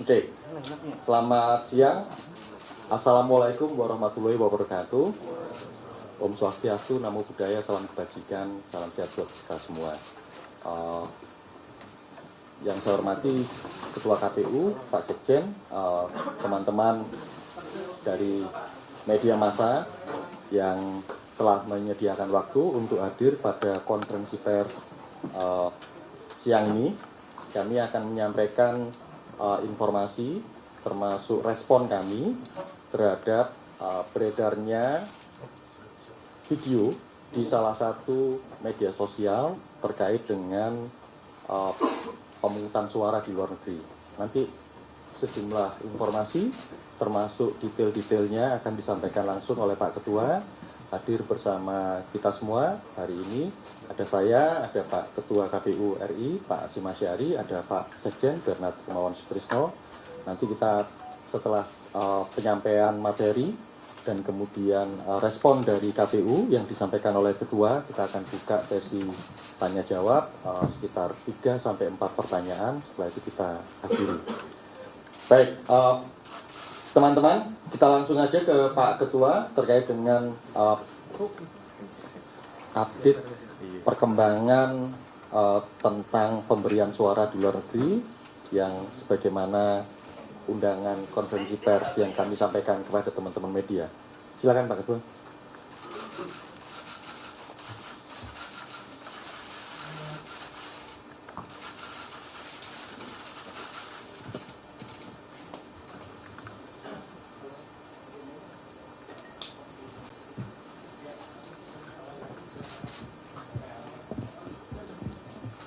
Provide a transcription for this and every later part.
Oke, selamat siang. Assalamualaikum warahmatullahi wabarakatuh. Om Swastiastu, Namo Buddhaya, salam kebajikan, salam sehat buat kita semua. Yang saya hormati Ketua KPU, Pak Sekjen, teman-teman dari media massa yang telah menyediakan waktu untuk hadir pada konferensi pers siang ini. Kami akan menyampaikan informasi termasuk respon kami terhadap beredarnya video di salah satu media sosial terkait dengan pemungutan suara di luar negeri. Nanti sejumlah informasi termasuk detail-detailnya akan disampaikan langsung oleh Pak Ketua. Hadir bersama kita semua hari ini ada saya, ada Pak Ketua KPU RI, Pak Hasyim Asy'ari, ada Pak Sekjen Bernard Hermawan Sutrisno. Nanti kita setelah penyampaian materi dan kemudian respon dari KPU yang disampaikan oleh Ketua, kita akan buka sesi tanya jawab sekitar 3-4 pertanyaan. Setelah itu kita akhiri. Baik, teman-teman, kita langsung aja ke Pak Ketua terkait dengan update perkembangan tentang pemberian suara di luar negeri yang sebagaimana undangan konferensi pers yang kami sampaikan kepada teman-teman media. Silakan Pak Ketua.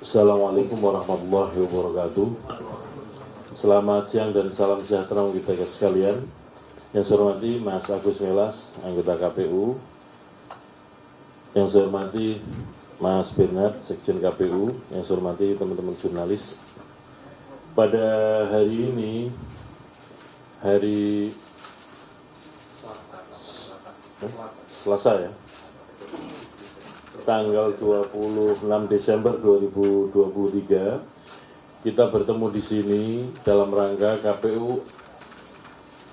Assalamualaikum warahmatullahi wabarakatuh. Selamat siang dan salam sejahtera untuk kita sekalian. Yang saya hormati Mas Agus Melas, anggota KPU. Yang saya hormati Mas Bernard, Sekjen KPU. Yang saya hormati teman-teman jurnalis. Pada hari ini, hari Selasa ya, tanggal 26 Desember 2023, kita bertemu di sini dalam rangka KPU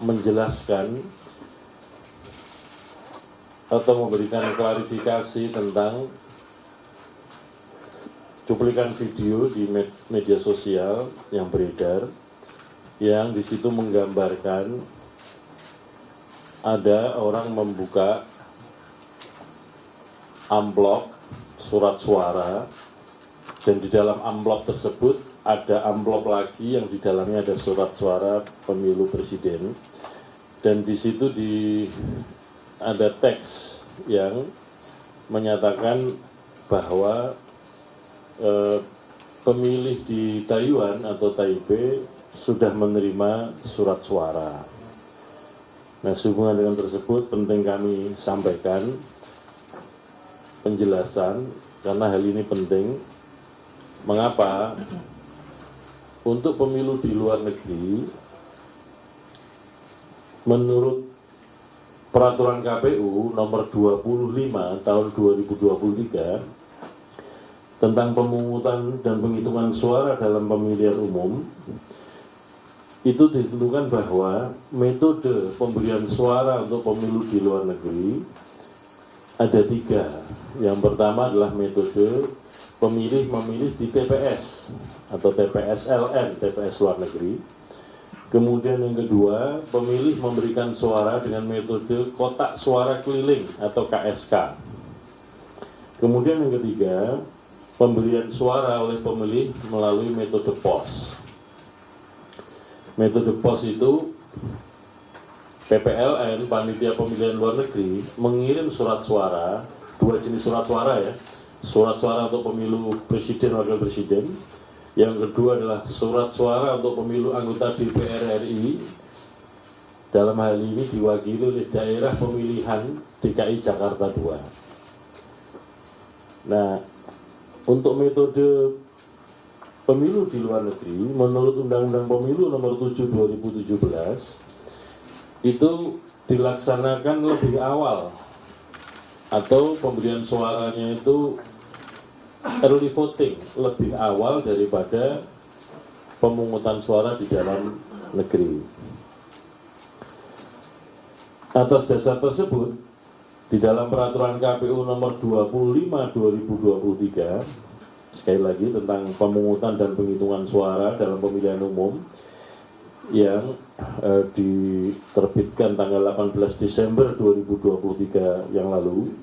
menjelaskan atau memberikan klarifikasi tentang cuplikan video di media sosial yang beredar, yang di situ menggambarkan ada orang membuka amplop surat suara, dan di dalam amplop tersebut ada amplop lagi yang di dalamnya ada surat suara pemilu presiden, dan di situ ada teks yang menyatakan bahwa pemilih di Taiwan atau Taipei sudah menerima surat suara. Nah, sehubungan dengan tersebut penting kami sampaikan penjelasan karena hal ini penting. Mengapa? Untuk pemilu di luar negeri, menurut peraturan KPU nomor 25 tahun 2023 tentang pemungutan dan penghitungan suara dalam pemilihan umum, itu ditentukan bahwa metode pemberian suara untuk pemilu di luar negeri ada 3. Yang pertama adalah metode pemilih memilih di TPS atau TPS-LN, TPS luar negeri. Kemudian yang kedua, pemilih memberikan suara dengan metode kotak suara keliling atau KSK. Kemudian yang ketiga, pemberian suara oleh pemilih melalui metode POS. Metode POS itu PPLN, Panitia Pemilihan Luar Negeri, mengirim surat suara, 2 jenis surat suara ya, surat suara untuk pemilu presiden, wakil presiden. Yang kedua adalah surat suara untuk pemilu anggota DPR RI, dalam hal ini diwakili oleh daerah pemilihan DKI Jakarta II. Nah, untuk metode pemilu di luar negeri, menurut Undang-Undang Pemilu nomor 7 2017, itu dilaksanakan lebih awal, atau pemberian suaranya itu early voting lebih awal daripada pemungutan suara di dalam negeri. Atas dasar tersebut, di dalam peraturan KPU nomor 25 2023, sekali lagi tentang pemungutan dan penghitungan suara dalam pemilihan umum yang diterbitkan tanggal 18 Desember 2023 yang lalu,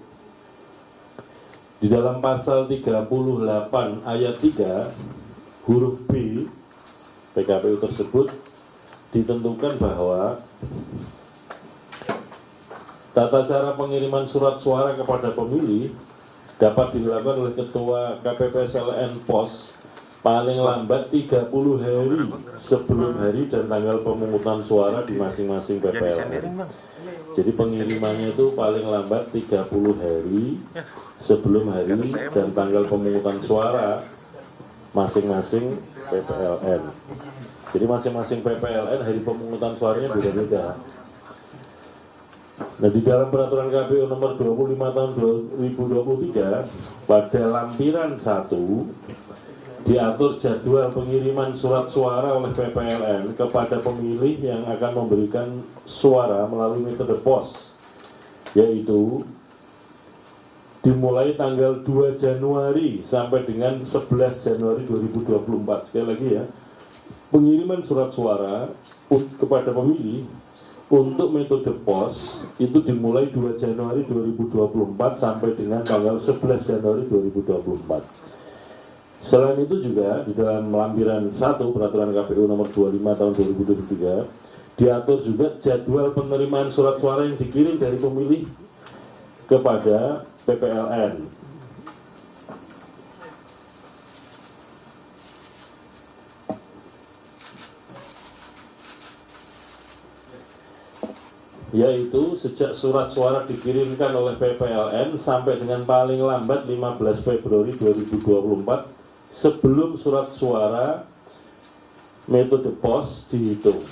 di dalam pasal 38 ayat 3 huruf B PKPU tersebut ditentukan bahwa tata cara pengiriman surat suara kepada pemilih dapat dilakukan oleh Ketua KPPSLN POS paling lambat 30 hari sebelum hari dan tanggal pemungutan suara di masing-masing PPLN. Jadi pengirimannya itu paling lambat 30 hari sebelum hari dan tanggal pemungutan suara masing-masing PPLN. Jadi masing-masing PPLN hari pemungutan suaranya beda-beda. Nah, di dalam peraturan KPU nomor 25 tahun 2023 pada lampiran 1 diatur jadwal pengiriman surat suara oleh PPLN kepada pemilih yang akan memberikan suara melalui metode pos, yaitu dimulai tanggal 2 Januari sampai dengan 11 Januari 2024. Sekali lagi ya, pengiriman surat suara kepada pemilih untuk metode pos itu dimulai 2 Januari 2024 sampai dengan tanggal 11 Januari 2024. Selain itu juga di dalam lampiran 1 peraturan KPU nomor 25 tahun 2023 diatur juga jadwal penerimaan surat suara yang dikirim dari pemilih kepada PPLN. Yaitu sejak surat suara dikirimkan oleh PPLN sampai dengan paling lambat 15 Februari 2024 sebelum surat suara metode pos dihitung.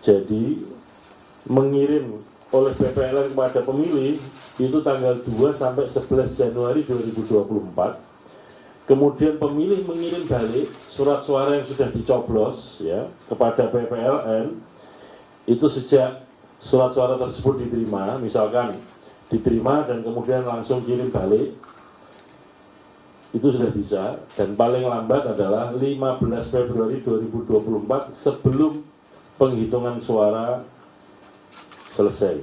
Jadi mengirim oleh PPLN kepada pemilih itu tanggal 2 sampai 11 Januari 2024. Kemudian pemilih mengirim balik surat suara yang sudah dicoblos ya kepada PPLN itu sejak surat suara tersebut diterima, misalkan diterima dan kemudian langsung kirim balik, itu sudah bisa. Dan paling lambat adalah 15 Februari 2024 sebelum penghitungan suara selesai.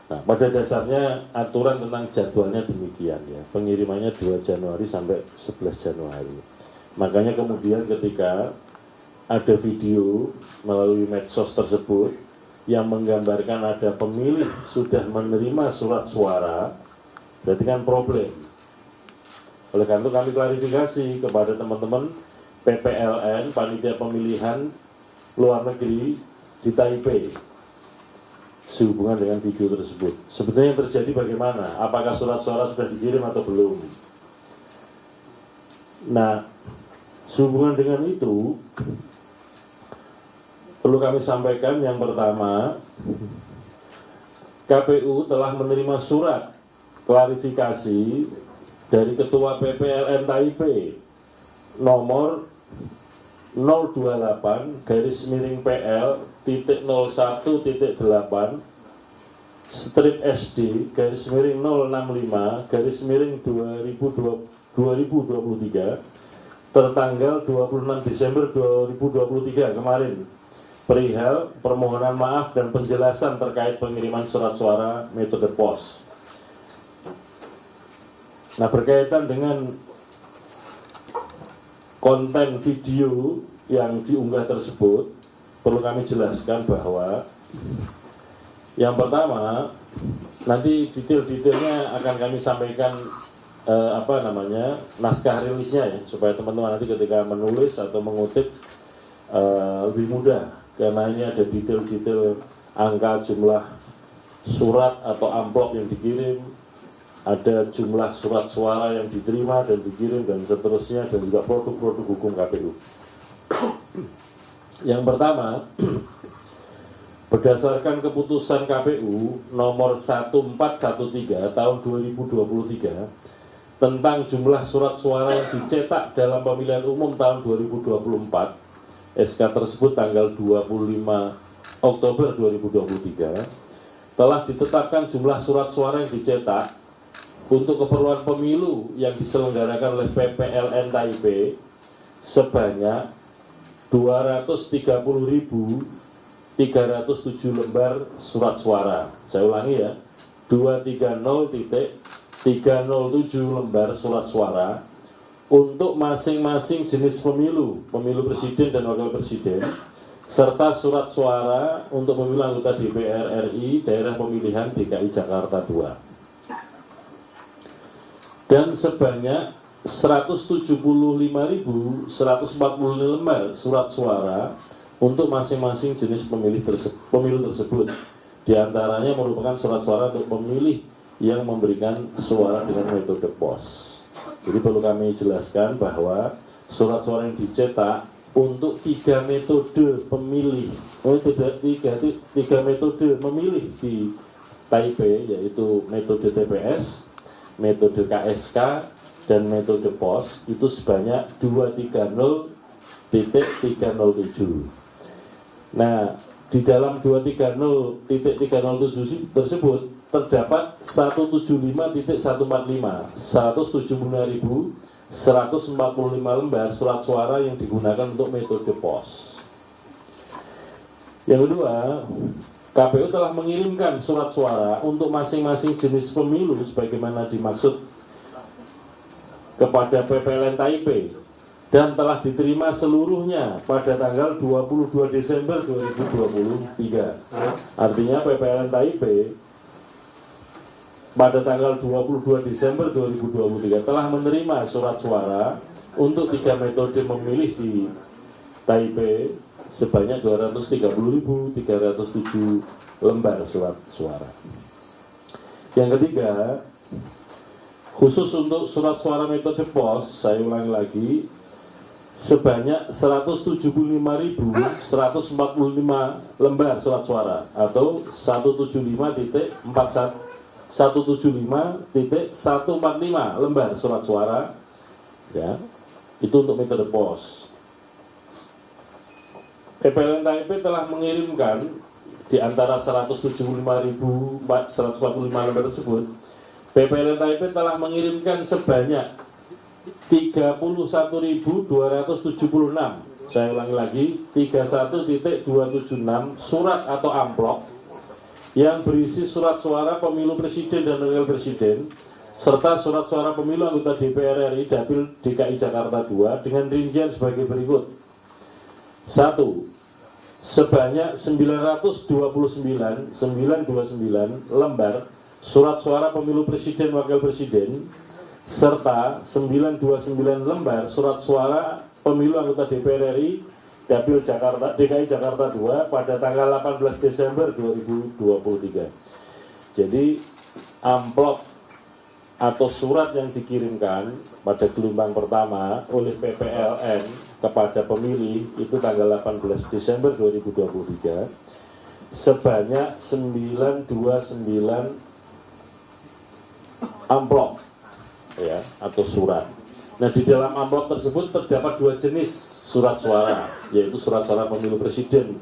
Nah, pada dasarnya aturan tentang jadwalnya demikian ya, pengirimannya 2 Januari sampai 11 Januari. Makanya kemudian ketika ada video melalui medsos tersebut yang menggambarkan ada pemilih sudah menerima surat suara, berarti kan problem. Oleh karena itu kami klarifikasi kepada teman-teman PPLN, Panitia Pemilihan Luar Negeri di Taipei sehubungan dengan video tersebut. Sebetulnya yang terjadi bagaimana? Apakah surat suara sudah dikirim atau belum? Nah, sehubungan dengan itu perlu kami sampaikan yang pertama, KPU telah menerima surat klarifikasi dari Ketua PPLN Taipei nomor 028-SD-065-023 tertanggal 26 Desember 2023 kemarin, perihal permohonan maaf dan penjelasan terkait pengiriman surat suara metode pos. Nah, berkaitan dengan konten video yang diunggah tersebut, perlu kami jelaskan bahwa yang pertama, nanti detail-detailnya akan kami sampaikan naskah rilisnya ya, supaya teman-teman nanti ketika menulis atau mengutip lebih mudah, karena ini ada detail-detail angka jumlah surat atau amplop yang dikirim, ada jumlah surat suara yang diterima dan dikirim dan seterusnya, dan juga produk-produk hukum KPU. Yang pertama, berdasarkan keputusan KPU nomor 1413 tahun 2023 tentang jumlah surat suara yang dicetak dalam pemilihan umum tahun 2024, SK tersebut tanggal 25 Oktober 2023, telah ditetapkan jumlah surat suara yang dicetak untuk keperluan pemilu yang diselenggarakan oleh PPLN Taipei sebanyak 230.307 lembar surat suara. Saya ulangi ya, 230.307 lembar surat suara untuk masing-masing jenis pemilu, pemilu presiden dan wakil presiden, serta surat suara untuk pemilu anggota DPR RI daerah pemilihan DKI Jakarta II. Dan sebanyak 175.140 lembar surat suara untuk masing-masing jenis pemilu tersebut. Di antaranya merupakan surat suara untuk pemilih yang memberikan suara dengan metode pos. Jadi perlu kami jelaskan bahwa surat suara yang dicetak untuk 3 metode pemilih, tiga metode memilih di Taipei, yaitu metode TPS, metode KSK, dan metode pos, itu sebanyak 230.307. Nah, di dalam 230.307 tersebut terdapat 175.145, 175.145 lembar surat suara yang digunakan untuk metode pos. Yang kedua, KPU telah mengirimkan surat suara untuk masing-masing jenis pemilu sebagaimana dimaksud kepada PPLN Taipei dan telah diterima seluruhnya pada tanggal 22 Desember 2023. Artinya PPLN Taipei pada tanggal 22 Desember 2023 telah menerima surat suara untuk 3 metode memilih di Taipei sebanyak 230.307 lembar surat suara. Yang ketiga, khusus untuk surat suara metode pos, saya ulangi lagi, sebanyak 175.145 lembar surat suara atau 175.145 lembar surat suara, ya, itu untuk metode pos. PPLN Taipei telah mengirimkan di antara 175.145 lembar tersebut, PPLN Taipei telah mengirimkan sebanyak 31.276. Saya ulangi lagi, 31.276 surat atau amplop yang berisi surat suara pemilu presiden dan wakil presiden serta surat suara pemilu anggota DPR RI Dapil DKI Jakarta II dengan rincian sebagai berikut. 1. Sebanyak 929 lembar surat suara pemilu presiden wakil presiden serta 929 lembar surat suara pemilu anggota DPR RI Dapil DKI Jakarta II pada tanggal 18 Desember 2023. Jadi amplop atau surat yang dikirimkan pada gelombang pertama oleh PPLN kepada pemilih itu tanggal 18 Desember 2023 sebanyak 929 amplop, ya, atau surat. Nah, di dalam amplop tersebut terdapat 2 jenis surat suara, yaitu surat suara pemilu presiden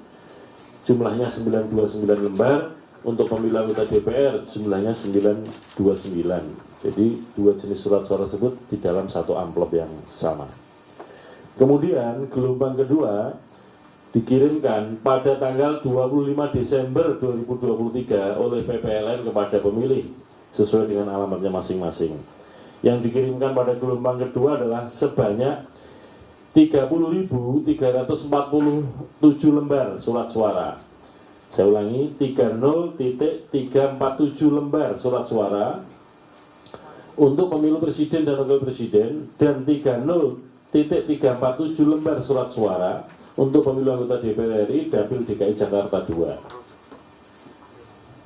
jumlahnya 929 lembar, untuk pemilu anggota DPR jumlahnya 929. Jadi 2 jenis surat suara tersebut di dalam 1 amplop yang sama. Kemudian gelombang kedua dikirimkan pada tanggal 25 Desember 2023 oleh PPLN kepada pemilih sesuai dengan alamatnya masing-masing. Yang dikirimkan pada gelombang kedua adalah sebanyak 30.347 lembar surat suara. Saya ulangi, 30.347 lembar surat suara untuk pemilu presiden dan wakil presiden dan 30.347 lembar surat suara untuk pemilu anggota DPR RI Dapil DKI Jakarta II.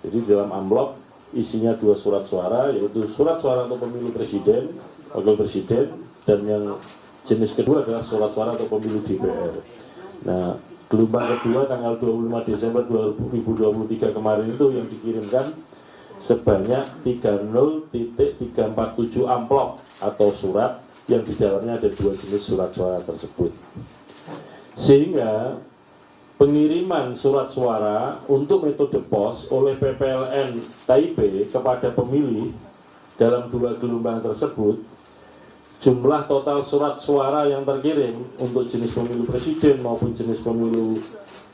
Jadi dalam amplop isinya 2 surat suara, yaitu surat suara untuk pemilu presiden, wakil presiden, dan yang jenis kedua adalah surat suara untuk pemilu DPR. Nah, gelombang kedua tanggal 25 Desember 2023 kemarin itu yang dikirimkan sebanyak 30.347 amplop atau surat yang di dalamnya ada 2 jenis surat suara tersebut. Sehingga pengiriman surat suara untuk metode pos oleh PPLN Taipei kepada pemilih dalam 2 gelombang tersebut, jumlah total surat suara yang terkirim untuk jenis pemilu presiden maupun jenis pemilu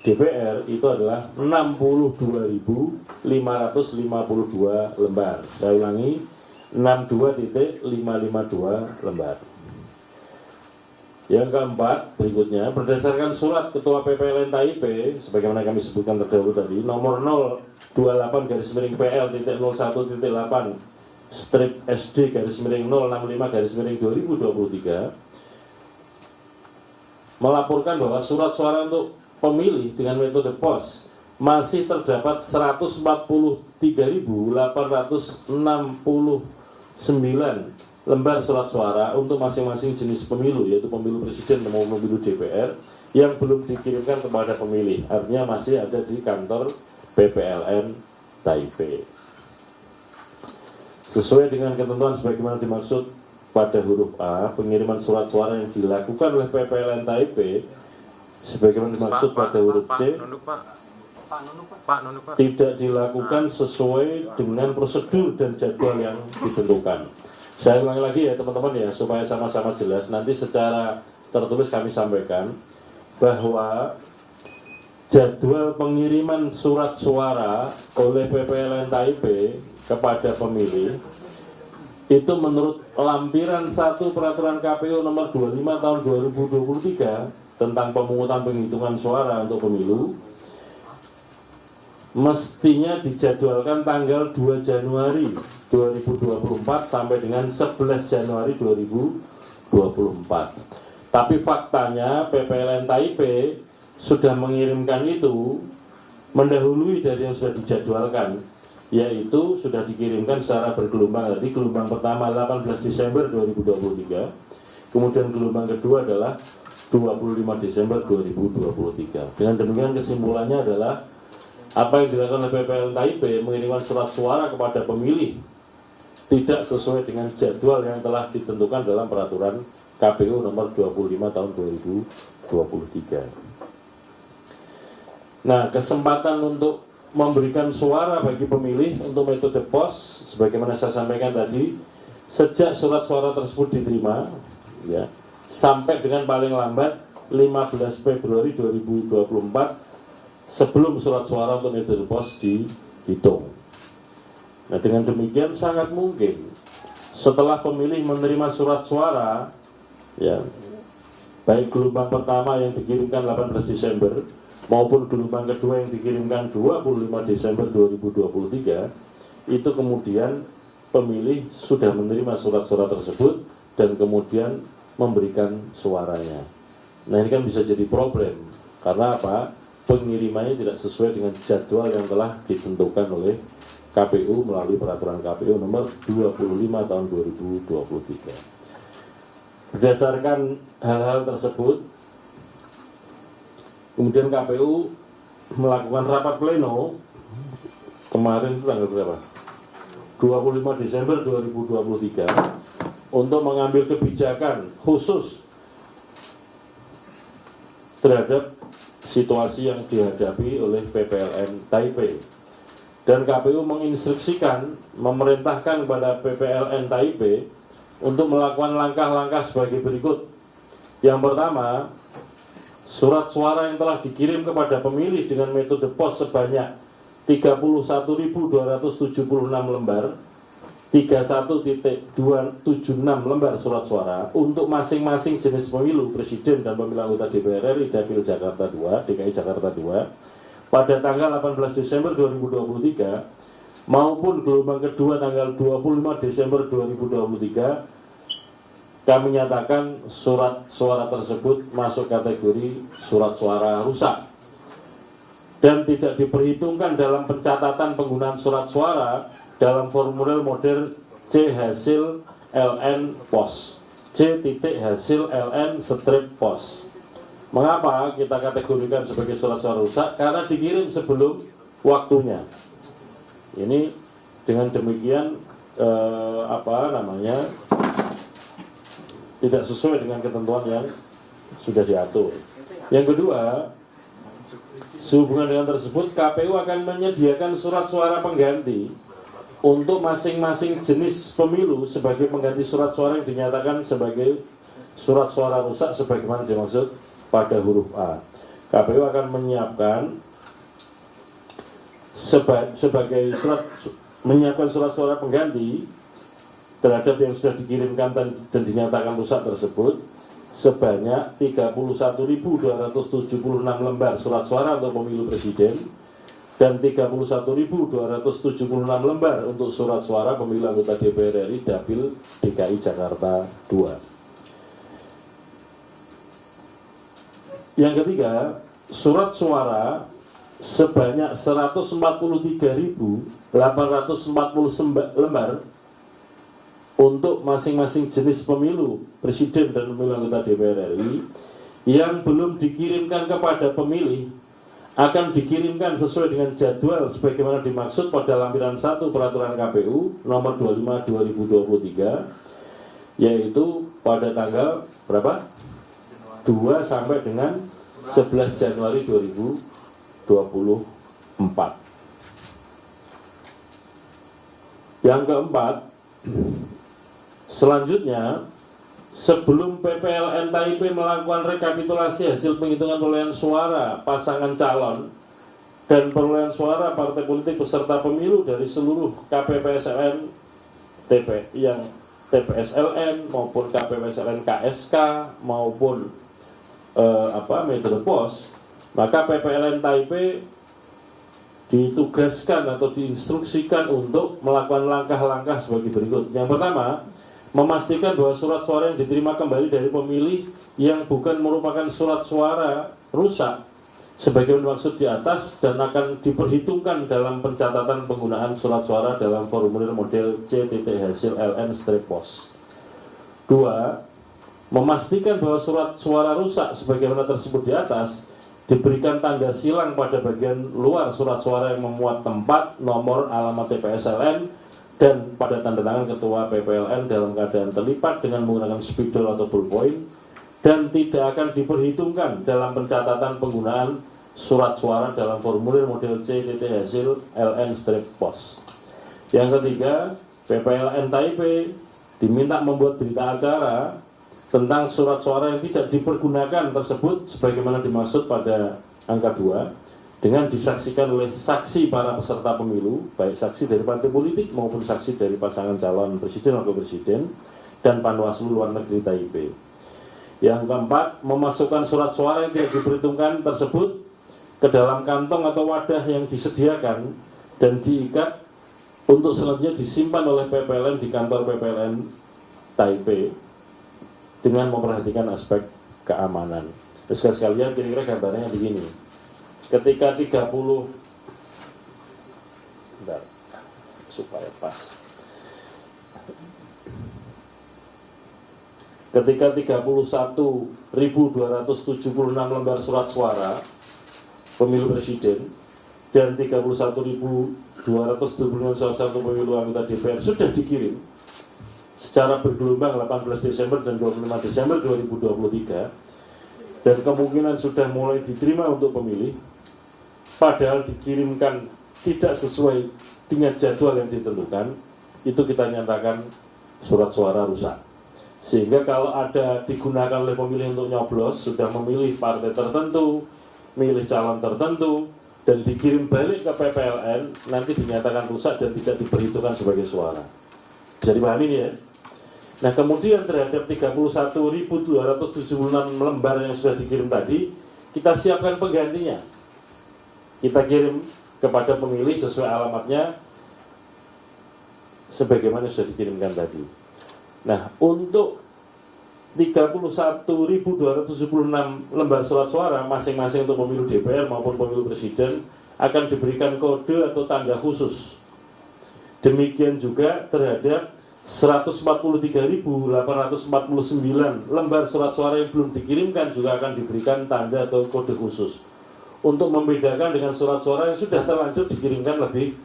DPR itu adalah 62.552 lembar. Saya ulangi, 62.552 lembar. Yang keempat, berikutnya, berdasarkan surat Ketua PPLN Taipei, sebagaimana kami sebutkan terdahulu tadi, nomor 028-PL.01.8 strip SD /065-2023, melaporkan bahwa surat suara untuk pemilih dengan metode pos masih terdapat 143.869 lembar surat suara untuk masing-masing jenis pemilu, yaitu pemilu presiden maupun pemilu DPR, yang belum dikirimkan kepada pemilih. Artinya masih ada di kantor PPLN Taipei. Sesuai dengan ketentuan sebagaimana dimaksud pada huruf A, pengiriman surat suara yang dilakukan oleh PPLN Taipei sebagaimana dimaksud pada huruf C tidak dilakukan sesuai dengan prosedur dan jadwal yang ditentukan. Saya ulangi lagi ya teman-teman ya, supaya sama-sama jelas. Nanti secara tertulis kami sampaikan bahwa jadwal pengiriman surat suara oleh PPLN Taipei kepada pemilih itu menurut lampiran 1 peraturan KPU nomor 25 tahun 2023 tentang pemungutan penghitungan suara untuk pemilu mestinya dijadwalkan tanggal 2 Januari 2024 sampai dengan 11 Januari 2024. Tapi faktanya PPLN Taipei sudah mengirimkan itu mendahului dari yang sudah dijadwalkan, yaitu sudah dikirimkan secara bergelombang. Jadi gelombang pertama 18 Desember 2023, kemudian gelombang kedua adalah 25 Desember 2023. Dengan demikian kesimpulannya adalah apa yang dilakukan oleh PPLN Taipei mengirimkan surat suara kepada pemilih tidak sesuai dengan jadwal yang telah ditentukan dalam peraturan KPU nomor 25 tahun 2023. Nah, kesempatan untuk memberikan suara bagi pemilih untuk metode pos sebagaimana saya sampaikan tadi, sejak surat suara tersebut diterima ya, sampai dengan paling lambat 15 Februari 2024 sebelum surat suara untuk metode pos dihitung. Nah, dengan demikian sangat mungkin setelah pemilih menerima surat suara ya, baik gelombang pertama yang dikirimkan 18 Desember maupun gelombang kedua yang dikirimkan 25 Desember 2023, itu kemudian pemilih sudah menerima surat-surat tersebut dan kemudian memberikan suaranya. Nah, ini kan bisa jadi problem karena apa? Pengirimannya tidak sesuai dengan jadwal yang telah ditentukan oleh KPU melalui peraturan KPU nomor 25 tahun 2023. Berdasarkan hal-hal tersebut, kemudian KPU melakukan rapat pleno kemarin tanggal berapa? 25 Desember 2023 untuk mengambil kebijakan khusus terhadap situasi yang dihadapi oleh PPLN Taipei. Dan KPU menginstruksikan, memerintahkan kepada PPLN Taipei untuk melakukan langkah-langkah sebagai berikut. Yang pertama, surat suara yang telah dikirim kepada pemilih dengan metode pos sebanyak 31.276 lembar, 31.276 lembar surat suara untuk masing-masing jenis pemilu presiden dan pemilu anggota DPR RI Dapil Jakarta 2, DKI Jakarta 2 pada tanggal 18 Desember 2023 maupun gelombang kedua tanggal 25 Desember 2023, kami nyatakan surat suara tersebut masuk kategori surat suara rusak dan tidak diperhitungkan dalam pencatatan penggunaan surat suara dalam formulir model C hasil LN pos, C titik hasil LN strip pos. Mengapa kita kategorikan sebagai surat suara rusak? Karena dikirim sebelum waktunya. Ini Dengan demikian tidak sesuai dengan ketentuan yang sudah diatur. Yang kedua, sehubungan dengan tersebut, KPU akan menyediakan surat suara pengganti untuk masing-masing jenis pemilu sebagai pengganti surat suara yang dinyatakan sebagai surat suara rusak sebagaimana dimaksud pada huruf A. KPU akan menyiapkan menyiapkan surat suara pengganti terhadap yang sudah dikirimkan dan dinyatakan rusak tersebut sebanyak 31.276 lembar surat suara untuk pemilu presiden dan 31.276 lembar untuk surat suara pemilu anggota DPR RI Dapil DKI Jakarta II. Yang ketiga, surat suara sebanyak 143.840 lembar untuk masing-masing jenis pemilu presiden dan pemilu anggota DPR RI yang belum dikirimkan kepada pemilih akan dikirimkan sesuai dengan jadwal sebagaimana dimaksud pada lampiran 1 Peraturan KPU nomor 25/2023, yaitu pada tanggal berapa? 2 sampai dengan 11 Januari 2024. Yang keempat, selanjutnya, sebelum PPLN TAIP melakukan rekapitulasi hasil penghitungan perolehan suara pasangan calon dan perolehan suara partai politik peserta pemilu dari seluruh KPPSLN yang TPSLN maupun KPPSLN KSK maupun Metode Pos, maka PPLN TAIP ditugaskan atau diinstruksikan untuk melakukan langkah-langkah sebagai berikut. Yang pertama, memastikan bahwa surat suara yang diterima kembali dari pemilih yang bukan merupakan surat suara rusak sebagaimana dimaksud di atas dan akan diperhitungkan dalam pencatatan penggunaan surat suara dalam formulir model C.Hasil LN-Pos. 2. Memastikan bahwa surat suara rusak sebagaimana tersebut di atas diberikan tanda silang pada bagian luar surat suara yang memuat tempat, nomor, alamat TPSLN dan pada tanda tangan ketua PPLN dalam keadaan terlipat dengan menggunakan spidol atau ballpoint dan tidak akan diperhitungkan dalam pencatatan penggunaan surat suara dalam formulir model C.Hasil LN-Pos. Yang ketiga, PPLN TAIP diminta membuat berita acara tentang surat suara yang tidak dipergunakan tersebut sebagaimana dimaksud pada angka 2 dengan disaksikan oleh saksi para peserta pemilu, baik saksi dari partai politik maupun saksi dari pasangan calon presiden atau presiden dan Panwaslu luar negeri TAIP. Yang keempat, memasukkan surat suara yang tidak diperhitungkan tersebut ke dalam kantong atau wadah yang disediakan dan diikat untuk selanjutnya disimpan oleh PPLN di kantor PPLN TAIP dengan memperhatikan aspek keamanan. Sekalian kira-kira gambarnya begini. Ketika 30 bentar, supaya pas. Ketika 31.276 lembar surat suara pemilu presiden dan 31.226 surat suara pemilu anggota DPR sudah dikirim secara bergelombang 18 Desember dan 25 Desember 2023 dan kemungkinan sudah mulai diterima untuk pemilih padahal dikirimkan tidak sesuai dengan jadwal yang ditentukan, itu kita nyatakan surat suara rusak. Sehingga kalau ada digunakan oleh pemilih untuk nyoblos, sudah memilih partai tertentu, milih calon tertentu dan dikirim balik ke PPLN, nanti dinyatakan rusak dan tidak diperhitungkan sebagai suara. Bisa dipahami ini ya? Nah, kemudian terhadap 31.276 lembar yang sudah dikirim tadi, kita siapkan penggantinya. Kita kirim kepada pemilih sesuai alamatnya sebagaimana sudah dikirimkan tadi. Nah, untuk 31.276 lembar surat suara masing-masing untuk pemilu DPR maupun pemilu presiden akan diberikan kode atau tanda khusus. Demikian juga terhadap 143.849 lembar surat suara yang belum dikirimkan juga akan diberikan tanda atau kode khusus untuk membedakan dengan surat suara yang sudah terlanjur dikirimkan lebih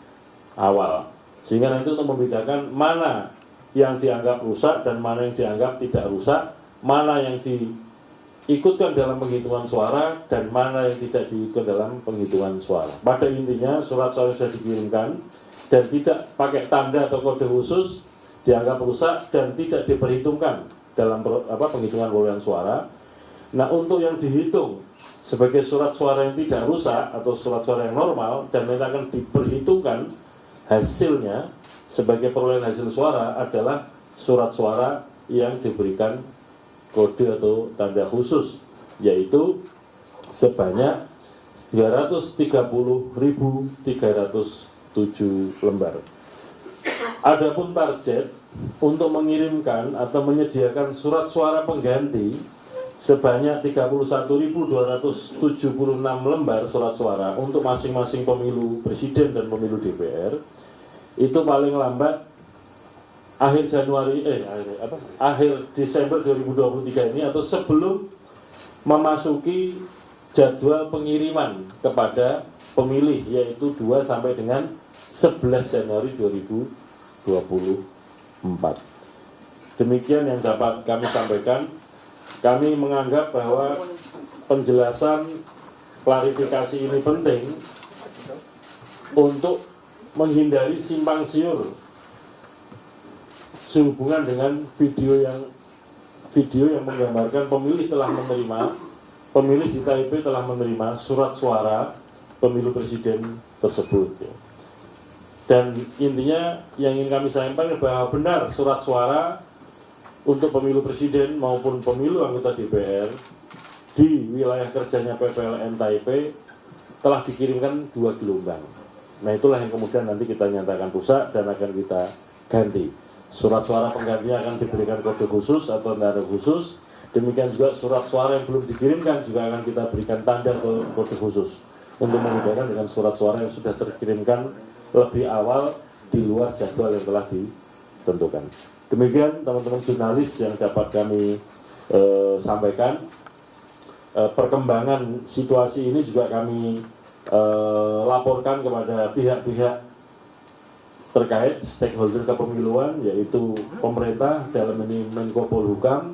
awal. Sehingga nanti untuk membedakan mana yang dianggap rusak dan mana yang dianggap tidak rusak, mana yang diikutkan dalam penghitungan suara dan mana yang tidak diikutkan dalam penghitungan suara. Pada intinya surat suara sudah dikirimkan dan tidak pakai tanda atau kode khusus dianggap rusak dan tidak diperhitungkan dalam penghitungan perolehan suara. Nah, untuk yang dihitung sebagai surat suara yang tidak rusak atau surat suara yang normal dan nanti akan diperhitungkan hasilnya sebagai perolehan hasil suara adalah surat suara yang diberikan kode atau tanda khusus, yaitu sebanyak 330.307 lembar. Adapun target untuk mengirimkan atau menyediakan surat suara pengganti sebanyak 31.276 lembar surat suara untuk masing-masing pemilu presiden dan pemilu DPR, itu paling lambat akhir Desember 2023 ini atau sebelum memasuki jadwal pengiriman kepada pemilih, yaitu 2 sampai dengan 11 Januari 2024. Demikian yang dapat kami sampaikan. Kami menganggap bahwa penjelasan klarifikasi ini penting untuk menghindari simpang siur sehubungan dengan video yang menggambarkan pemilih di TIP telah menerima surat suara pemilu presiden tersebut. Dan intinya yang ingin kami sampaikan bahwa benar surat suara untuk pemilu presiden maupun pemilu anggota DPR di wilayah kerjanya PPLN TIP telah dikirimkan 2 gelombang. Nah, itulah yang kemudian nanti kita nyatakan rusak dan akan kita ganti. Surat suara penggantinya akan diberikan kode khusus atau tanda khusus. Demikian juga surat suara yang belum dikirimkan juga akan kita berikan tanda kode khusus untuk membedakan dengan surat suara yang sudah terkirimkan lebih awal di luar jadwal yang telah ditentukan. Demikian teman-teman jurnalis yang dapat kami sampaikan. Perkembangan situasi ini juga kami laporkan kepada pihak-pihak terkait stakeholder kepemiluan, yaitu pemerintah dalam ini Menko Polhukam,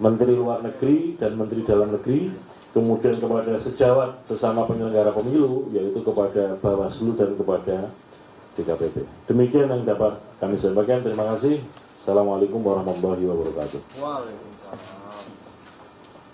Menteri Luar Negeri dan Menteri Dalam Negeri, kemudian kepada sejawat sesama penyelenggara pemilu, yaitu kepada Bawaslu dan kepada DKPP. Demikian yang dapat kami sampaikan. Terima kasih. Assalamualaikum warahmatullahi wabarakatuh. Waalaikumsalam.